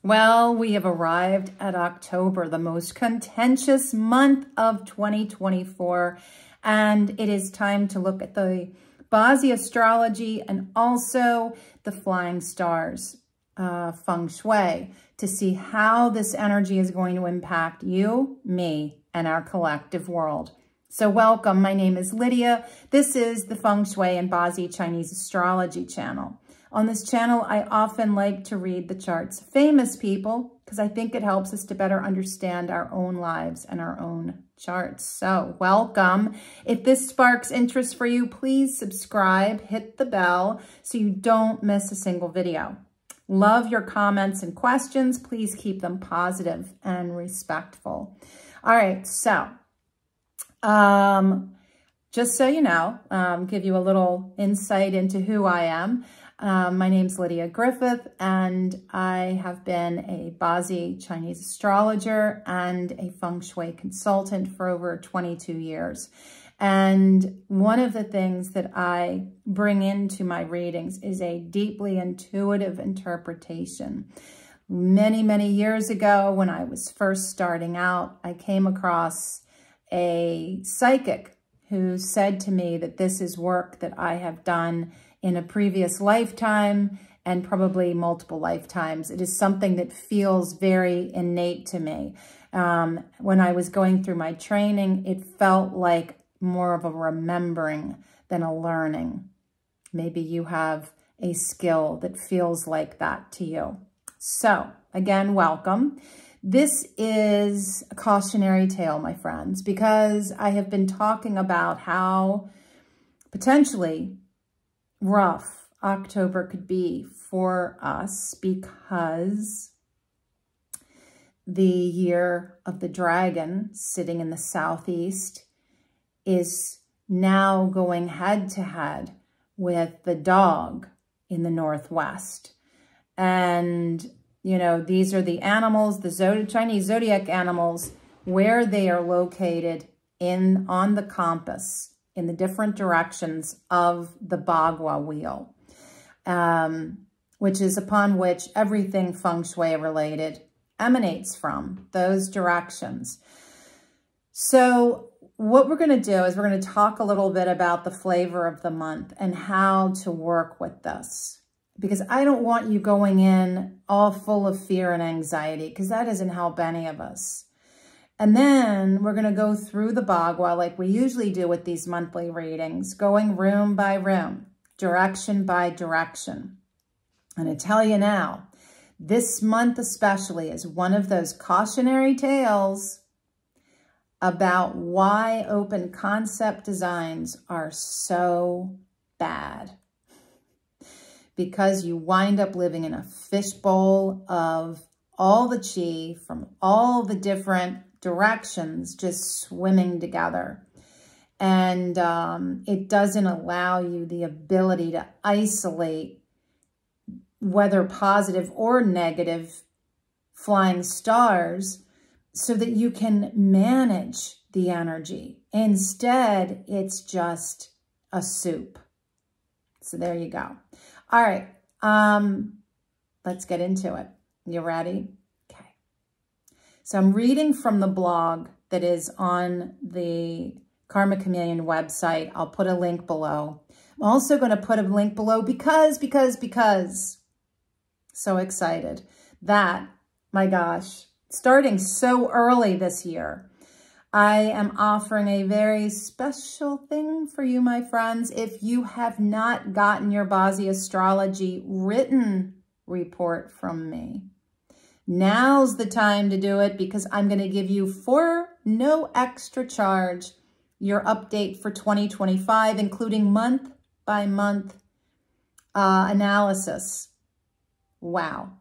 Well, we have arrived at October, the most contentious month of 2024, and it is time to look at the Bazi Astrology and also the flying stars, Feng Shui, to see how this energy is going to impact you, me, and our collective world. So welcome, my name is Lydia. This is the Feng Shui and Bazi Chinese Astrology channel. On this channel, I often like to read the charts of famous people because I think it helps us to better understand our own lives and our own charts. So welcome. If this sparks interest for you, please subscribe, hit the bell so you don't miss a single video. Love your comments and questions. Please keep them positive and respectful. All right, so just so you know, give you a little insight into who I am. My name's Lydia Griffith, and I have been a Bazi Chinese astrologer and a Feng Shui consultant for over 22 years. And one of the things that I bring into my readings is a deeply intuitive interpretation. Many, many years ago, when I was first starting out, I came across a psychic who said to me that this is work that I have done in a previous lifetime and probably multiple lifetimes. It is something that feels very innate to me. When I was going through my training, it felt like more of a remembering than a learning. Maybe you have a skill that feels like that to you. So again, welcome. This is a cautionary tale, my friends, because I have been talking about how potentially rough October could be for us because the year of the dragon sitting in the southeast is now going head to head with the dog in the northwest. And, you know, these are the animals, the Chinese zodiac animals, where they are located on the compass, in the different directions of the Bagua wheel, which is upon which everything Feng Shui related emanates from, those directions. So what we're going to do is we're going to talk a little bit about the flavor of the month and how to work with this, because I don't want you going in all full of fear and anxiety, because that doesn't help any of us. And then we're going to go through the Bagua like we usually do with these monthly readings, going room by room, direction by direction. And I tell you now, this month especially is one of those cautionary tales about why open concept designs are so bad. Because you wind up living in a fishbowl of all the chi from all the different directions just swimming together. And it doesn't allow you the ability to isolate whether positive or negative flying stars so that you can manage the energy. Instead, it's just a soup. So there you go. All right, let's get into it. You ready? So I'm reading from the blog that is on the Karma Chameleon website. I'll put a link below. I'm also going to put a link below because, so excited that, my gosh, starting so early this year, I am offering a very special thing for you, my friends. If you have not gotten your Bazi Astrology written report from me, now's the time to do it, because I'm going to give you, for no extra charge, your update for 2025, including month by month analysis. Wow.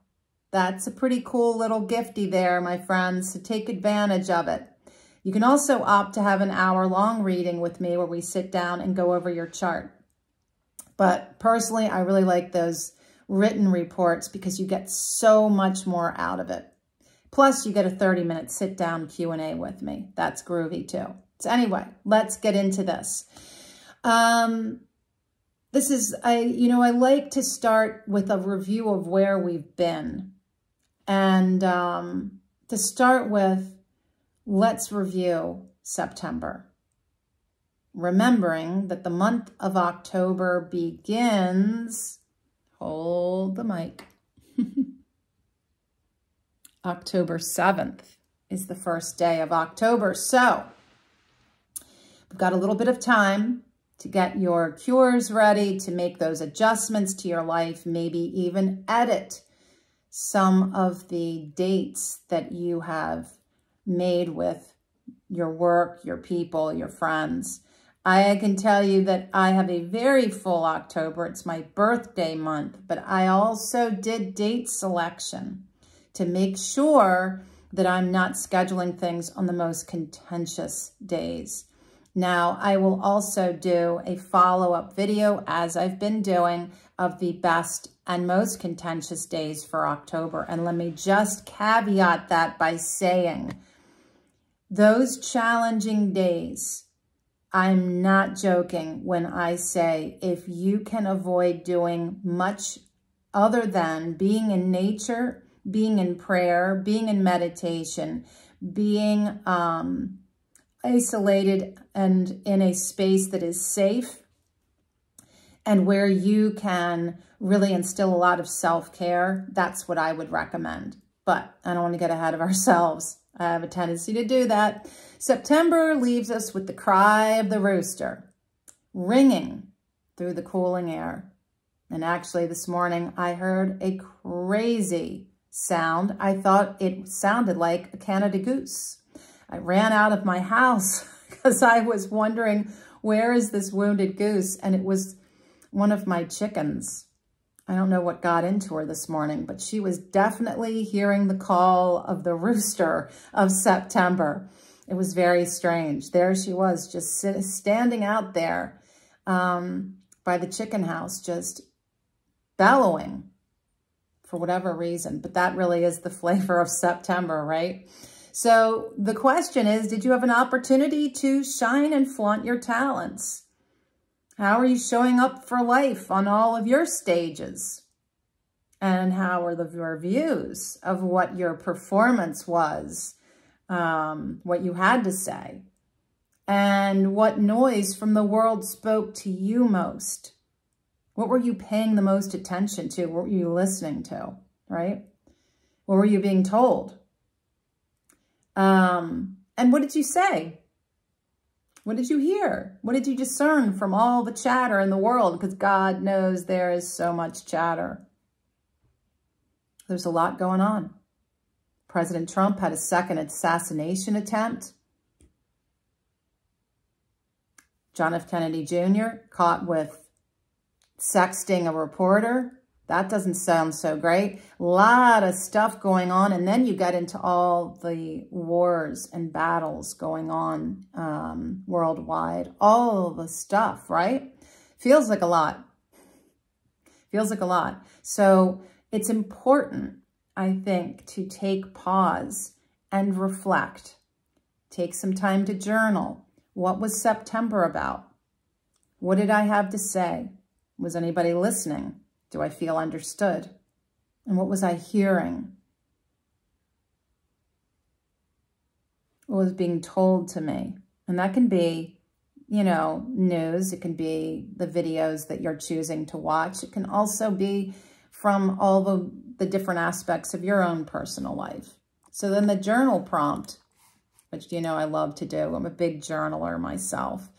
That's a pretty cool little gifty there, my friends. So take advantage of it. You can also opt to have an hour-long reading with me where we sit down and go over your chart. But personally, I really like those written reports because you get so much more out of it. Plus, you get a 30-minute sit-down Q&A with me. That's groovy too. So anyway, let's get into this. I like to start with a review of where we've been And to start with, let's review September. Remembering that the month of October begins, hold the mic, October 7th is the first day of October. So we've got a little bit of time to get your cures ready, to make those adjustments to your life, maybe even edit some of the dates that you have made with your work, your people, your friends. I can tell you that I have a very full October. It's my birthday month, but I also did date selection to make sure that I'm not scheduling things on the most contentious days. Now, I will also do a follow-up video, as I've been doing, of the best and most contentious days for October. And let me just caveat that by saying, those challenging days, I'm not joking when I say, if you can avoid doing much other than being in nature, being in prayer, being in meditation, being isolated and in a space that is safe and where you can really instill a lot of self-care, that's what I would recommend. But I don't want to get ahead of ourselves. I have a tendency to do that. September leaves us with the cry of the rooster ringing through the cooling air. And actually this morning I heard a crazy sound. I thought it sounded like a Canada goose. I ran out of my house because I was wondering, where is this wounded goose? And it was one of my chickens. I don't know what got into her this morning, but she was definitely hearing the call of the rooster of September. It was very strange. There she was, just standing out there by the chicken house, just bellowing for whatever reason. But that really is the flavor of September, right? So the question is, did you have an opportunity to shine and flaunt your talents? How are you showing up for life on all of your stages? And how are the reviews of what your performance was, what you had to say? And what noise from the world spoke to you most? What were you paying the most attention to? What were you listening to, right? What were you being told? And what did you say? What did you hear? What did you discern from all the chatter in the world? Because God knows there is so much chatter. There's a lot going on. President Trump had a second assassination attempt. John F. Kennedy Jr. caught with sexting a reporter. That doesn't sound so great. A lot of stuff going on. And then you get into all the wars and battles going on worldwide. All the stuff, right? Feels like a lot. Feels like a lot. So it's important, I think, to take pause and reflect. Take some time to journal. What was September about? What did I have to say? Was anybody listening? Do I feel understood? And what was I hearing? What was being told to me? And that can be, you know, news. It can be the videos that you're choosing to watch. It can also be from all the different aspects of your own personal life. So then the journal prompt, which, you know, I love to do. I'm a big journaler myself.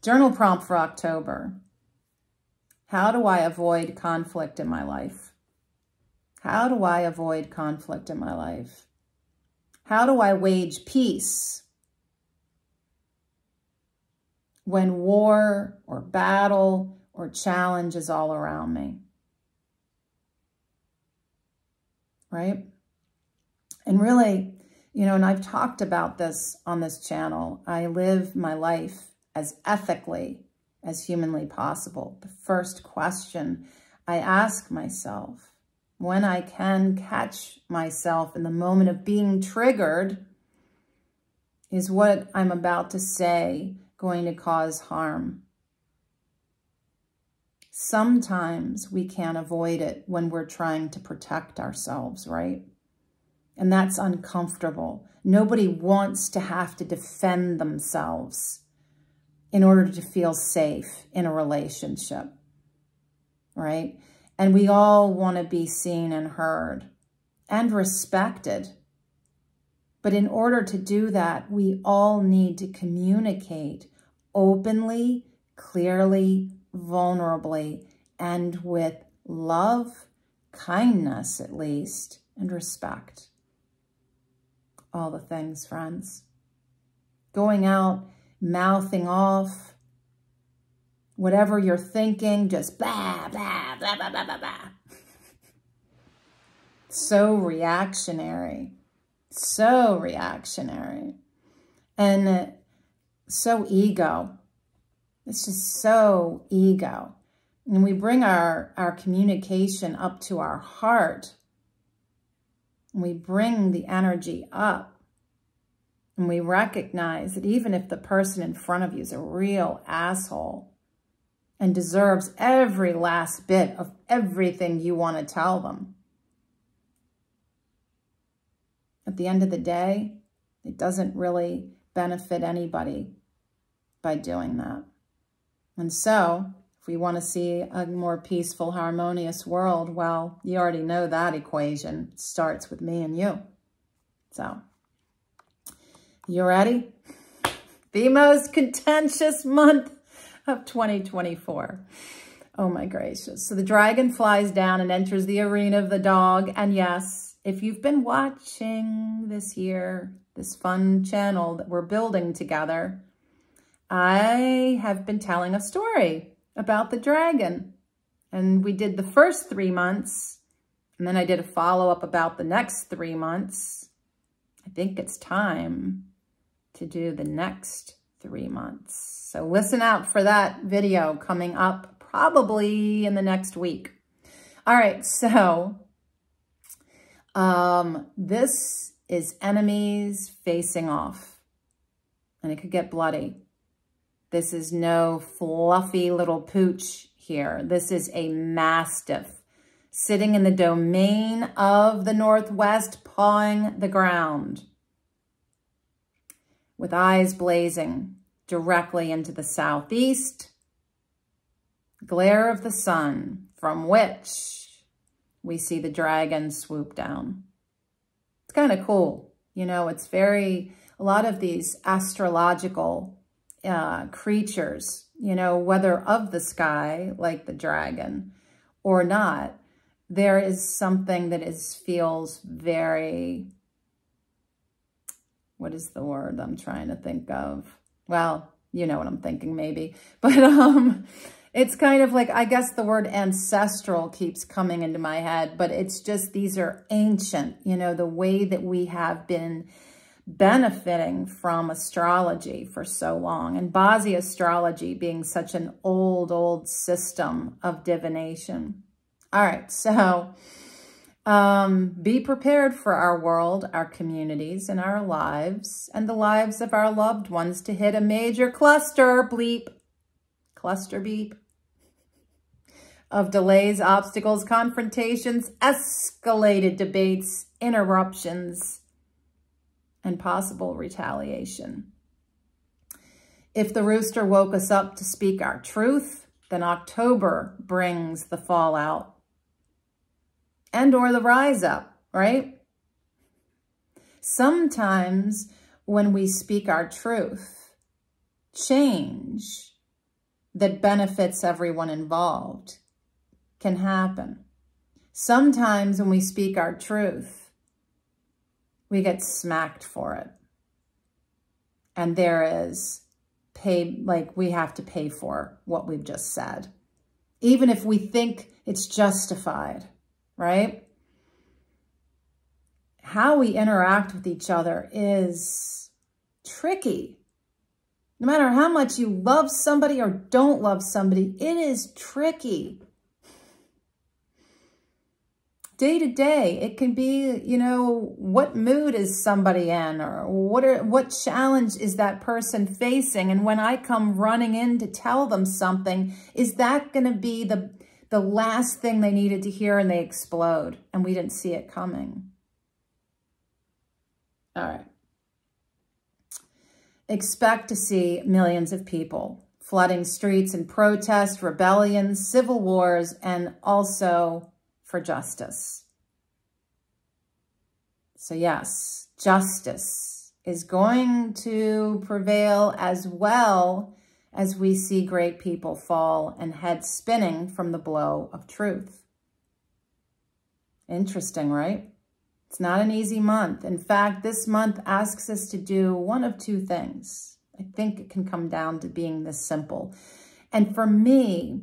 Journal prompt for October. How do I avoid conflict in my life? How do I avoid conflict in my life? How do I wage peace when war or battle or challenge is all around me? Right? And really, you know, and I've talked about this on this channel. I live my life as ethically as humanly possible. The first question I ask myself when I can catch myself in the moment of being triggered is, what I'm about to say going to cause harm? Sometimes we can't avoid it when we're trying to protect ourselves, right? And that's uncomfortable. Nobody wants to have to defend themselves in order to feel safe in a relationship, right? And we all want to be seen and heard and respected. But in order to do that, we all need to communicate openly, clearly, vulnerably, and with love, kindness at least, and respect. All the things, friends. Going out, mouthing off, whatever you're thinking, just blah, blah, blah, blah, blah, blah, blah. So reactionary. So reactionary. And so ego. It's just so ego. And we bring our communication up to our heart. And we bring the energy up. And we recognize that even if the person in front of you is a real asshole and deserves every last bit of everything you want to tell them, at the end of the day, it doesn't really benefit anybody by doing that. And so, if we want to see a more peaceful, harmonious world, well, you already know that equation starts with me and you. So, you ready? The most contentious month of 2024. Oh my gracious. So the dragon flies down and enters the arena of the dog. And yes, if you've been watching this year, this fun channel that we're building together, I have been telling a story about the dragon. And we did the first 3 months, and then I did a follow-up about the next 3 months. I think it's time to do the next 3 months. So listen out for that video coming up probably in the next week. All right, so this is enemies facing off, and it could get bloody. This is no fluffy little pooch here. This is a mastiff sitting in the domain of the Northwest, pawing the ground, with eyes blazing directly into the southeast, glare of the sun, from which we see the dragon swoop down. It's kind of cool. You know, it's a lot of these astrological creatures, you know, whether of the sky, like the dragon, or not, there is something that feels very, what is the word I'm trying to think of? Well, you know what I'm thinking maybe. But it's kind of like, I guess the word ancestral keeps coming into my head, but it's just, these are ancient, you know, the way that we have been benefiting from astrology for so long. And Bazi astrology being such an old system of divination. All right, so be prepared for our world, our communities, and our lives, and the lives of our loved ones to hit a major cluster beep, of delays, obstacles, confrontations, escalated debates, interruptions, and possible retaliation. If the rooster woke us up to speak our truth, then October brings the fallout and or the rise up, right? Sometimes when we speak our truth, change that benefits everyone involved can happen. Sometimes when we speak our truth, we get smacked for it. And there is we have to pay for what we've just said. Even if we think it's justified, right? How we interact with each other is tricky. No matter how much you love somebody or don't love somebody, it is tricky. Day to day, it can be, you know, what mood is somebody in, or what challenge is that person facing? And when I come running in to tell them something, is that going to be the last thing they needed to hear and they explode and we didn't see it coming? All right. Expect to see millions of people flooding streets in protest, rebellions, civil wars, and also for justice. So yes, justice is going to prevail as well as we see great people fall and heads spinning from the blow of truth. Interesting, right? It's not an easy month. In fact, this month asks us to do one of two things. I think it can come down to being this simple. And for me,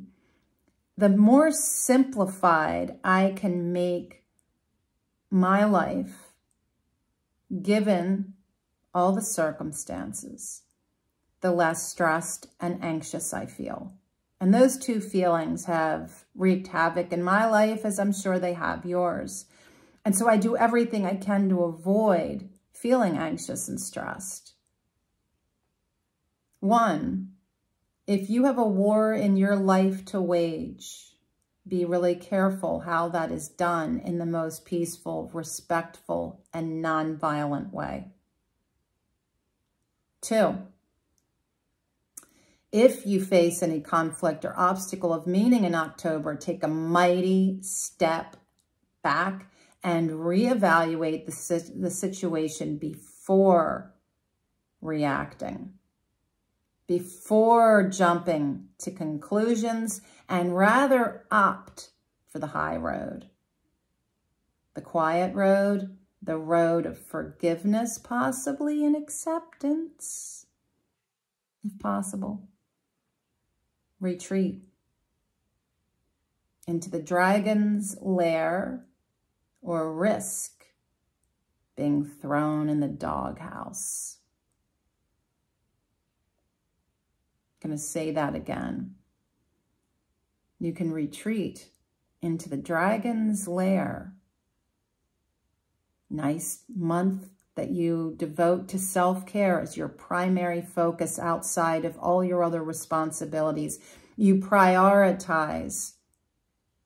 the more simplified I can make my life, given all the circumstances, the less stressed and anxious I feel. And those two feelings have wreaked havoc in my life, as I'm sure they have yours. And so I do everything I can to avoid feeling anxious and stressed. One, if you have a war in your life to wage, be really careful how that is done in the most peaceful, respectful, and non-violent way. Two, if you face any conflict or obstacle of meaning in October, take a mighty step back and reevaluate the situation before reacting, before jumping to conclusions, and rather opt for the high road, the quiet road, the road of forgiveness, possibly, and acceptance, if possible. Retreat into the dragon's lair, or risk being thrown in the doghouse. I'm going to say that again. You can retreat into the dragon's lair. Nice month that you devote to self-care as your primary focus outside of all your other responsibilities. You prioritize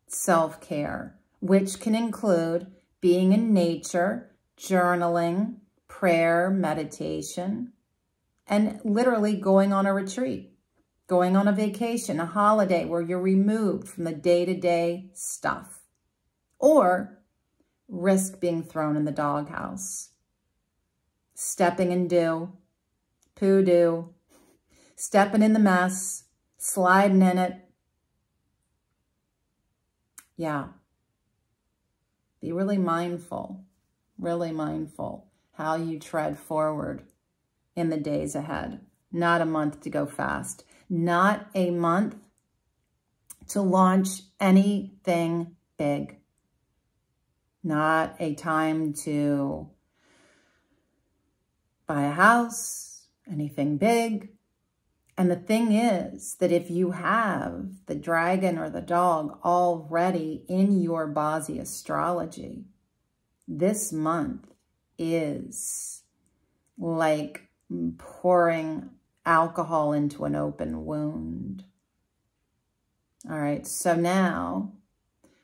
self-care, which can include being in nature, journaling, prayer, meditation, and literally going on a retreat, going on a vacation, a holiday where you're removed from the day-to-day stuff, or risk being thrown in the doghouse, stepping in dew, poo-doo, stepping in the mess, sliding in it. Yeah. Be really mindful how you tread forward in the days ahead. Not a month to go fast. Not a month to launch anything big. Not a time to buy a house, anything big. And the thing is that if you have the dragon or the dog already in your Bazi astrology, this month is like pouring alcohol into an open wound. All right, so now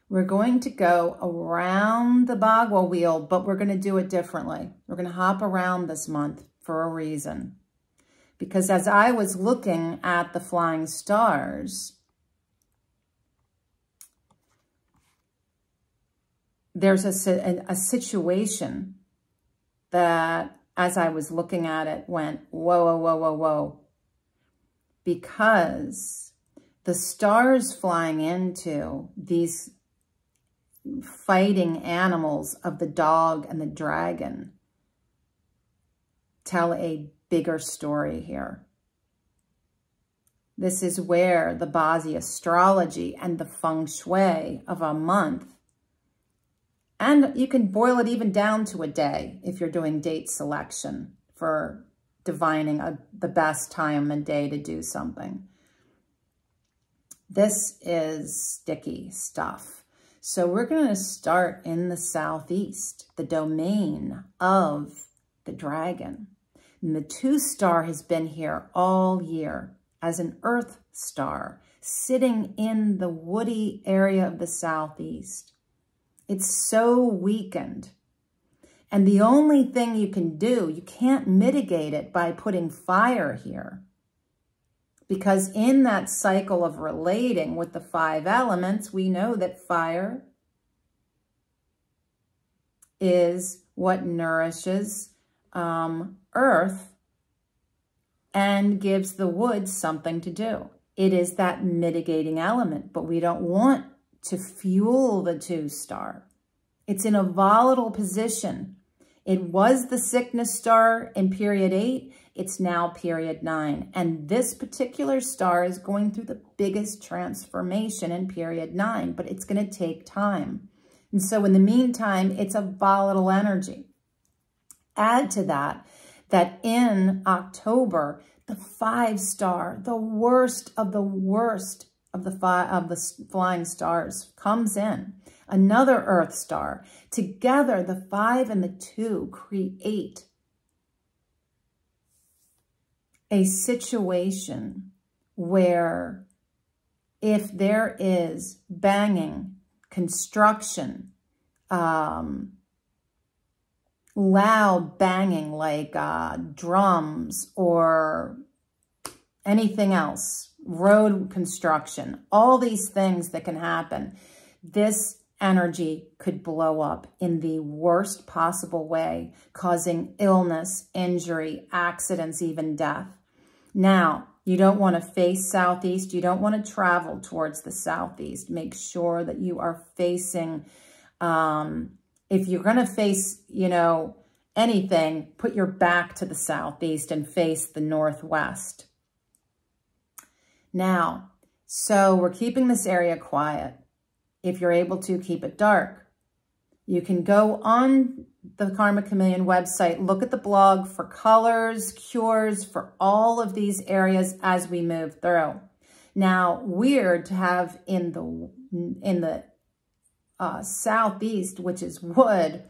we're going to go around the Bagua wheel, but we're going to do it differently. We're going to hop around this month for a reason. Because as I was looking at the flying stars, there's a situation that, as I was looking at it, went, whoa, whoa, whoa, whoa, whoa. Because the stars flying into these fighting animals of the dog and the dragon tell a bigger story here. This is where the Bazi astrology and the Feng Shui of a month, and you can boil it even down to a day if you're doing date selection for divining the best time and day to do something. This is sticky stuff. So we're going to start in the southeast, the domain of the dragon. And the 2 star has been here all year as an earth star, sitting in the woody area of the southeast. It's so weakened. And the only thing you can do, you can't mitigate it by putting fire here. Because in that cycle of relating with the 5 elements, we know that fire is what nourishes earth and gives the wood something to do. It is that mitigating element, but we don't want to fuel the 2-star. It's in a volatile position. It was the sickness star in period 8. It's now period 9. And this particular star is going through the biggest transformation in period 9, but it's going to take time. And so in the meantime, it's a volatile energy. Add to that, that in October, the 5-star, the worst of the flying stars, comes in. Another Earth star. Together, the 5 and the 2 create a situation where if there is banging, construction, loud banging like drums or anything else, road construction, all these things that can happen, this energy could blow up in the worst possible way, causing illness, injury, accidents, even death. Now, you don't want to face southeast. You don't want to travel towards the southeast. Make sure that you are facing, if you're going to face, anything, put your back to the southeast and face the northwest. Now, so we're keeping this area quiet. If you're able to, keep it dark. You can go on the Karma Chameleon website, look at the blog for colors, cures for all of these areas as we move through. Now, weird to have in the southeast, which is wood,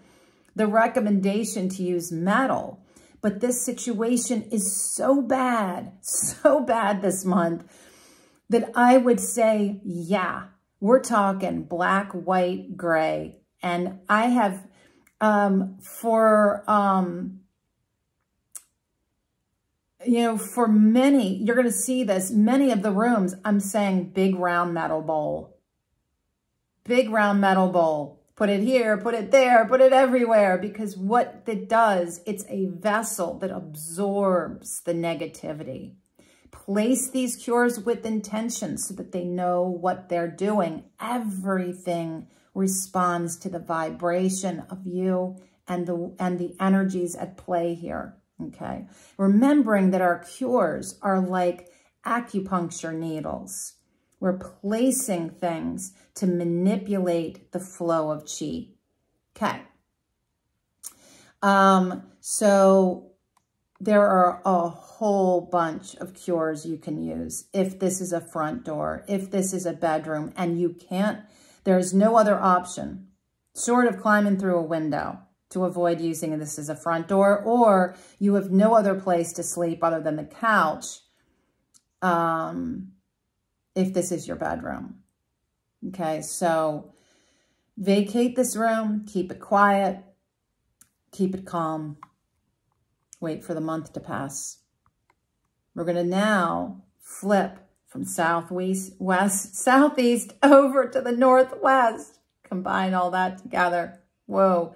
the recommendation to use metal. But this situation is so bad this month that I would say, yeah, we're talking black, white, gray. And I have, for many, you're going to see this, many of the rooms, I'm saying big round metal bowl. Big round metal bowl. Put it here, put it there, put it everywhere. Because what it does, it's a vessel that absorbs the negativity. Place these cures with intention so that they know what they're doing. Everything responds to the vibration of you and the energies at play here, okay? Remembering that our cures are like acupuncture needles. We're placing things to manipulate the flow of chi, okay? So there are a whole bunch of cures you can use if this is a front door, if this is a bedroom, and you can't, there's no other option, short of climbing through a window, to avoid using this as a front door, or you have no other place to sleep other than the couch if this is your bedroom. Okay, so vacate this room, keep it quiet, keep it calm. Wait for the month to pass. We're going to now flip from southeast over to the northwest. Combine all that together. Whoa.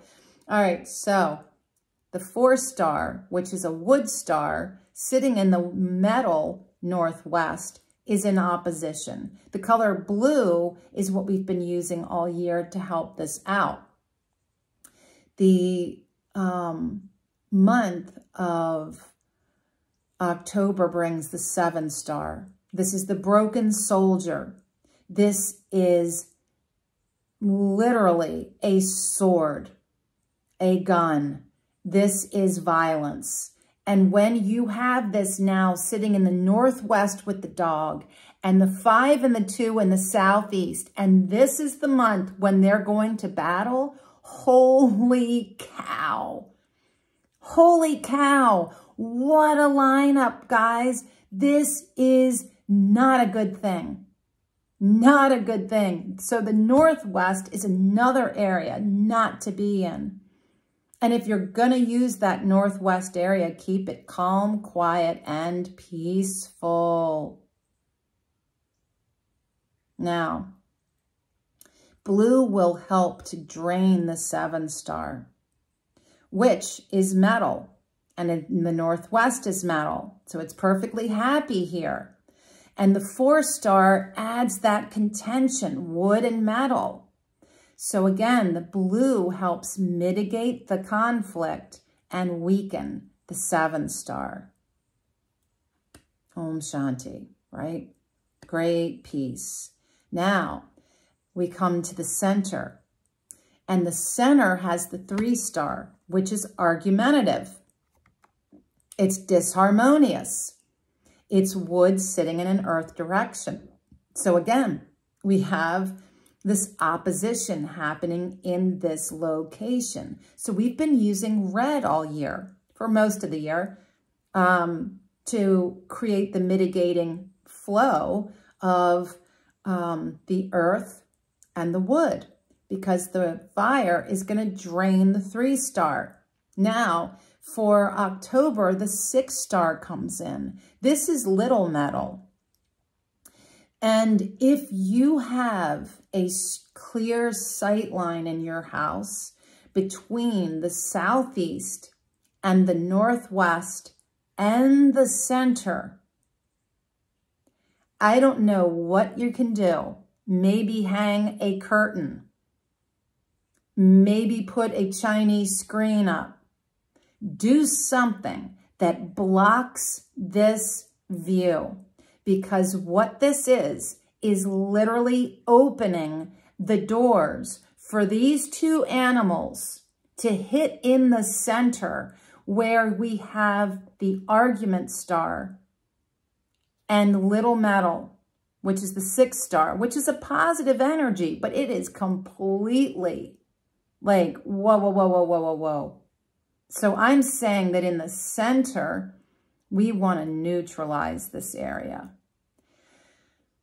All right, so the 4-star, which is a wood star, sitting in the metal northwest, is in opposition. The color blue is what we've been using all year to help this out. The month of October brings the 7-star. This is the broken soldier. This is literally a sword, a gun. This is violence. And when you have this now sitting in the northwest with the dog, and the 5 and the 2 in the southeast, and this is the month when they're going to battle, holy cow. Holy cow. What a lineup, guys. This is not a good thing. Not a good thing. So the northwest is another area not to be in. And if you're going to use that northwest area, keep it calm, quiet, and peaceful. Now, blue will help to drain the 7-star, which is metal. And in the northwest is metal. So it's perfectly happy here. And the 4-star adds that contention, wood and metal. So again, the blue helps mitigate the conflict and weaken the 7-star. Om Shanti, right? Great peace. Now, we come to the center. And the center has the 3-star, which is argumentative. It's disharmonious. It's wood sitting in an earth direction. So again, we have this opposition happening in this location. So we've been using red all year, for most of the year, to create the mitigating flow of the earth and the wood, because the fire is going to drain the 3-star. Now, for October, the 6-star comes in. This is little metal. And if you have a clear sight line in your house between the southeast and the northwest and the center, I don't know what you can do. Maybe hang a curtain. Maybe put a Chinese screen up. Do something that blocks this view, because what this is literally opening the doors for these 2 animals to hit in the center where we have the argument star and little metal, which is the 6-star, which is a positive energy, but it is completely like, whoa, whoa, whoa, whoa, whoa, whoa, whoa. So I'm saying that in the center, we want to neutralize this area.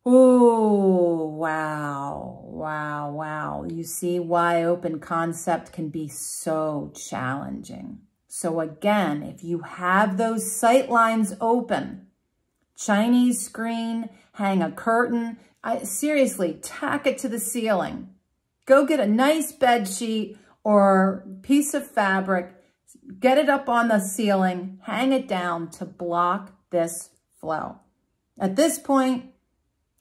Ooh, wow, wow, wow. You see why open concept can be so challenging. So again, if you have those sight lines open, Chinese screen, hang a curtain, seriously, tack it to the ceiling. Go get a nice bed sheet or piece of fabric, get it up on the ceiling, hang it down to block this flow. At this point,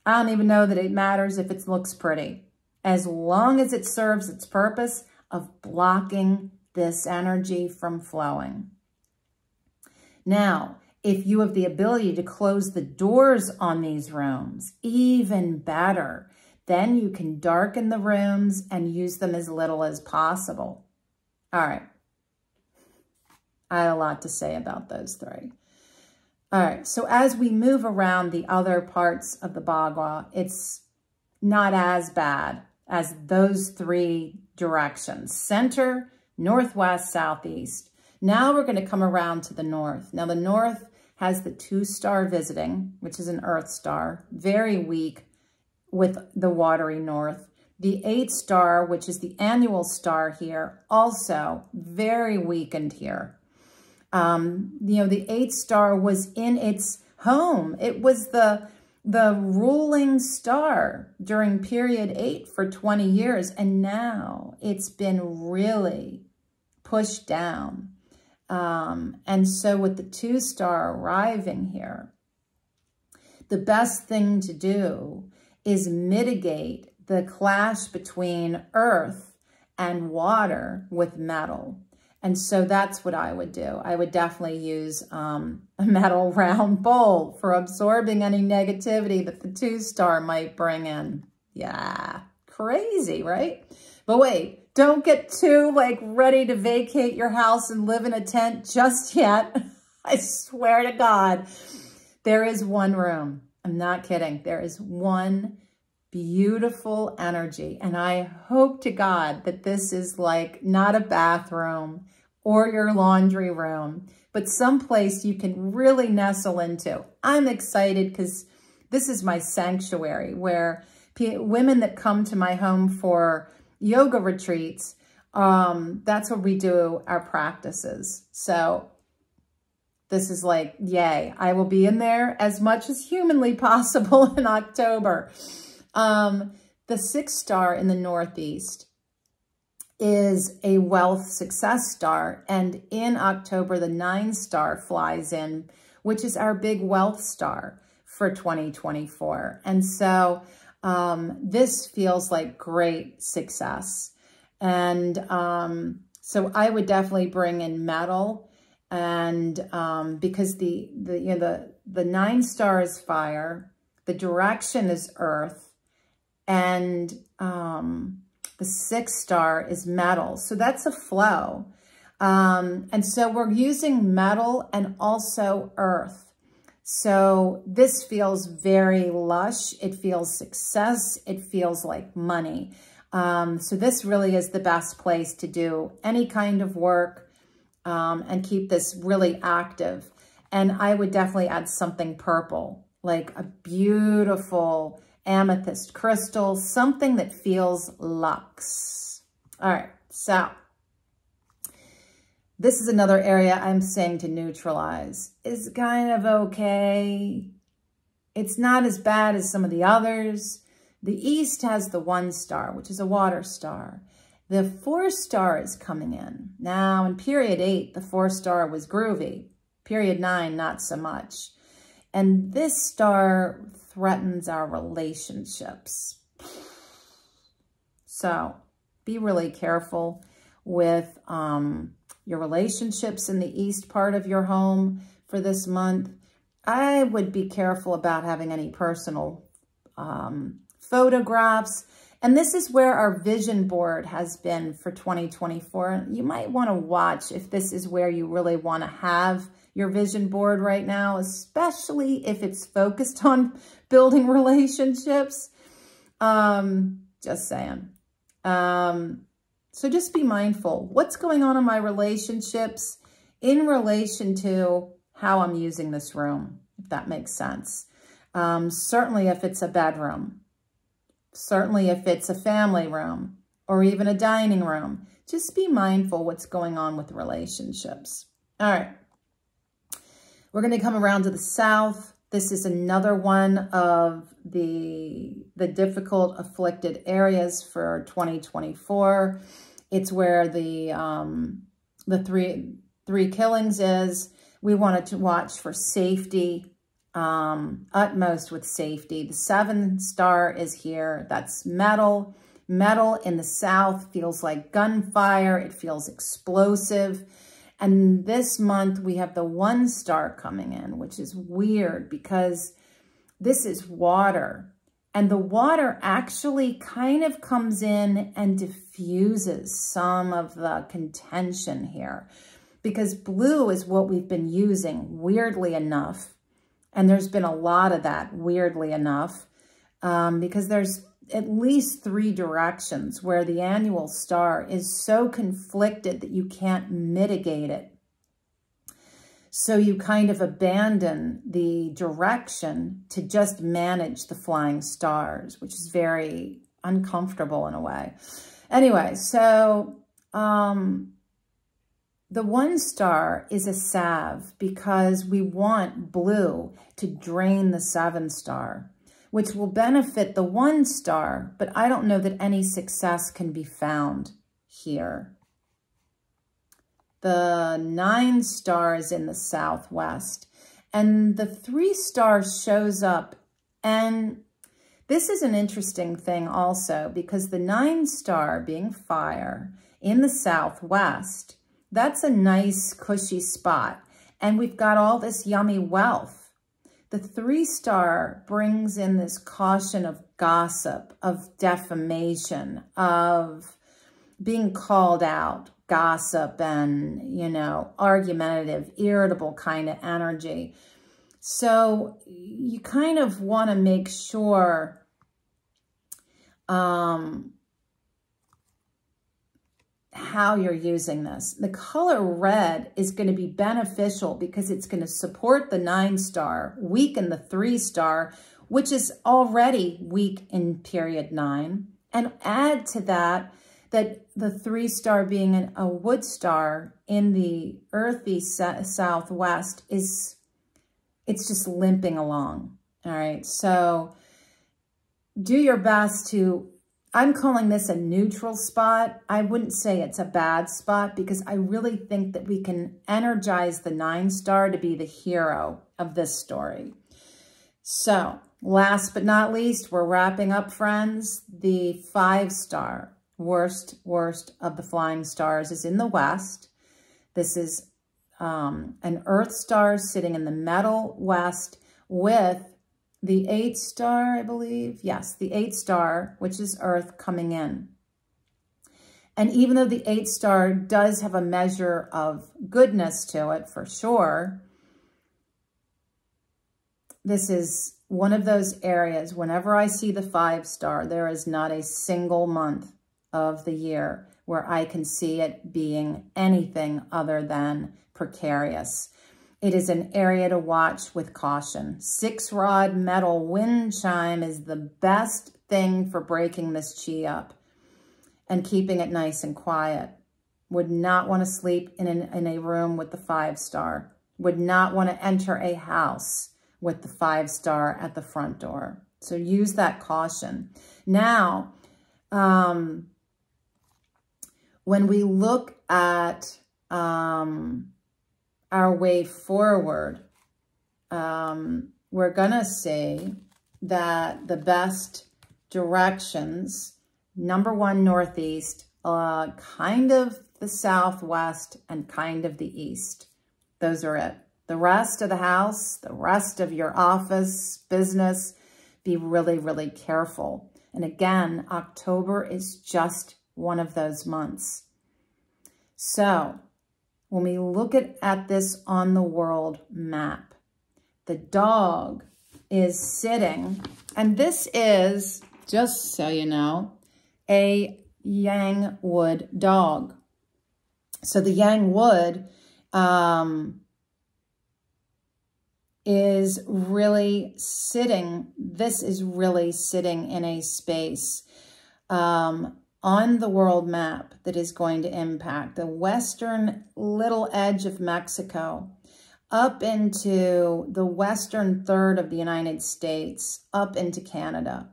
I don't even know that it matters if it looks pretty, as long as it serves its purpose of blocking this energy from flowing. Now, if you have the ability to close the doors on these rooms, even better. Then you can darken the rooms and use them as little as possible. All right. I had a lot to say about those 3. All right. So as we move around the other parts of the Bagua, it's not as bad as those 3 directions: center, northwest, southeast. Now we're going to come around to the north. Now the north has the 2-star visiting, which is an earth star, very weak with the watery north. The 8-star, which is the annual star here, also very weakened here. The 8-star was in its home. It was the ruling star during period 8 for 20 years. And now it's been really pushed down. And so with the 2-star arriving here, the best thing to do is mitigate the clash between earth and water with metal. And so that's what I would do. I would definitely use a metal round bowl for absorbing any negativity that the 2-star might bring in. Yeah, crazy, right? But wait, don't get too ready to vacate your house and live in a tent just yet. I swear to God, there is one room. I'm not kidding. There is one beautiful energy. And I hope to God that this is not a bathroom or your laundry room, but someplace you can really nestle into. I'm excited because this is my sanctuary where women that come to my home for yoga retreats That's where we do our practices. So this is like, yay, I will be in there as much as humanly possible in October. The 6 star in the Northeast is a wealth success star. And in October, the 9 star flies in, which is our big wealth star for 2024. And so this feels like great success. And so I would definitely bring in metal, and because the 9 star is fire, the direction is earth, and the 6 star is metal. So that's a flow. And so we're using metal and also earth. So this feels very lush. It feels success. It feels like money. So this really is the best place to do any kind of work and keep this really active. And I would definitely add something purple, like a beautiful amethyst crystal, something that feels luxe. All right, so this is another area I'm saying to neutralize. It's kind of okay. It's not as bad as some of the others. The East has the 1 star, which is a water star. The 4 star is coming in. Now, in period 8, the 4 star was groovy. Period 9, not so much. And this star threatens our relationships. So be really careful with your relationships in the East part of your home for this month. I would be careful about having any personal photographs. And this is where our vision board has been for 2024. You might want to watch if this is where you really want to have your vision board right now, especially if it's focused on building relationships. Just saying. So just be mindful. What's going on in my relationships in relation to how I'm using this room, if that makes sense. Certainly if it's a bedroom. Certainly if it's a family room or even a dining room. Just be mindful what's going on with relationships. All right. We're going to come around to the south. This is another one of the difficult afflicted areas for 2024. It's where the three killings is. We wanted to watch for safety, utmost with safety. The 7 star is here. That's metal. Metal in the south feels like gunfire. It feels explosive. And this month we have the 1 star coming in, which is weird because this is water. And the water actually kind of comes in and diffuses some of the contention here. Because blue is what we've been using, weirdly enough. And there's been a lot of that, weirdly enough. Because there's at least 3 directions where the annual star is so conflicted that you can't mitigate it. So you kind of abandon the direction to just manage the flying stars, which is very uncomfortable in a way. Anyway, so the 1 star is a salve because we want blue to drain the 7 star, which will benefit the 1 star, but I don't know that any success can be found here. The 9 star is in the southwest, and the 3 star shows up. And this is an interesting thing also, because the 9 star being fire in the southwest, that's a nice cushy spot. And we've got all this yummy wealth. The 3 star brings in this caution of gossip, of defamation, of being called out, gossip and, you know, argumentative, irritable kind of energy. So you kind of want to make sure how you're using this. The color red is going to be beneficial because it's going to support the 9 star, weaken the 3 star, which is already weak in period 9, and add to that that the 3-star being a wood star in the earthy southwest it's just limping along. All right, so do your best to, I'm calling this a neutral spot. I wouldn't say it's a bad spot because I really think that we can energize the 9-star to be the hero of this story. So last but not least, we're wrapping up, friends. The 5-star, worst of the flying stars, is in the west. This is an earth star sitting in the metal west with the 8-star, I believe. Yes, the 8-star, which is earth, coming in. And even though the 8-star does have a measure of goodness to it, for sure, this is one of those areas, whenever I see the 5-star, there is not a single month of the year where I can see it being anything other than precarious. It is an area to watch with caution. 6-rod metal wind chime is the best thing for breaking this chi up and keeping it nice and quiet. Would not want to sleep in a room with the 5-star. Would not want to enter a house with the 5-star at the front door. So use that caution. Now, when we look at our way forward, we're going to see that the best directions, number 1, northeast, kind of the southwest, and kind of the east. Those are it. The rest of the house, the rest of your office, business, be really, really careful. And again, October is just one of those months. So when we look at this on the world map, the dog is sitting, and this is, just so you know, a yang wood dog. So the yang wood is really sitting, this is really sitting in a space on the world map that is going to impact the western little edge of Mexico, up into the western third of the United States, up into Canada.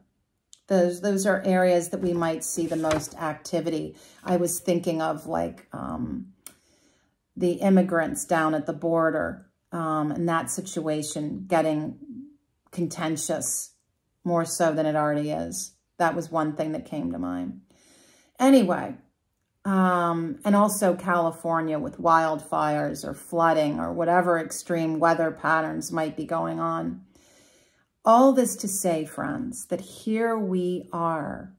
Those are areas that we might see the most activity. I was thinking of like the immigrants down at the border, and that situation getting contentious more so than it already is. That was one thing that came to mind. Anyway, and also California with wildfires or flooding or whatever extreme weather patterns might be going on. All this to say, friends, that here we are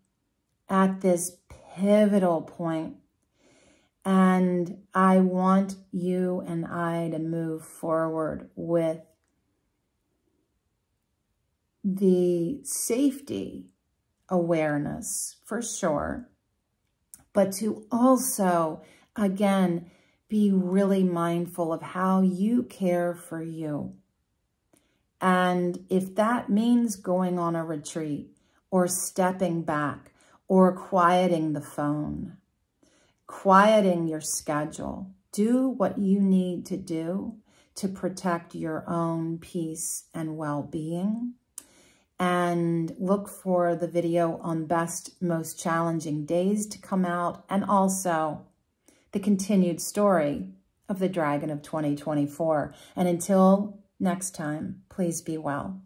at this pivotal point, and I want you and I to move forward with the safety awareness, for sure, but to also, again, be really mindful of how you care for you. And if that means going on a retreat or stepping back or quieting the phone, quieting your schedule, do what you need to do to protect your own peace and well-being. And look for the video on best, most challenging days to come out, and also the continued story of the Dragon of 2024. And until next time, please be well.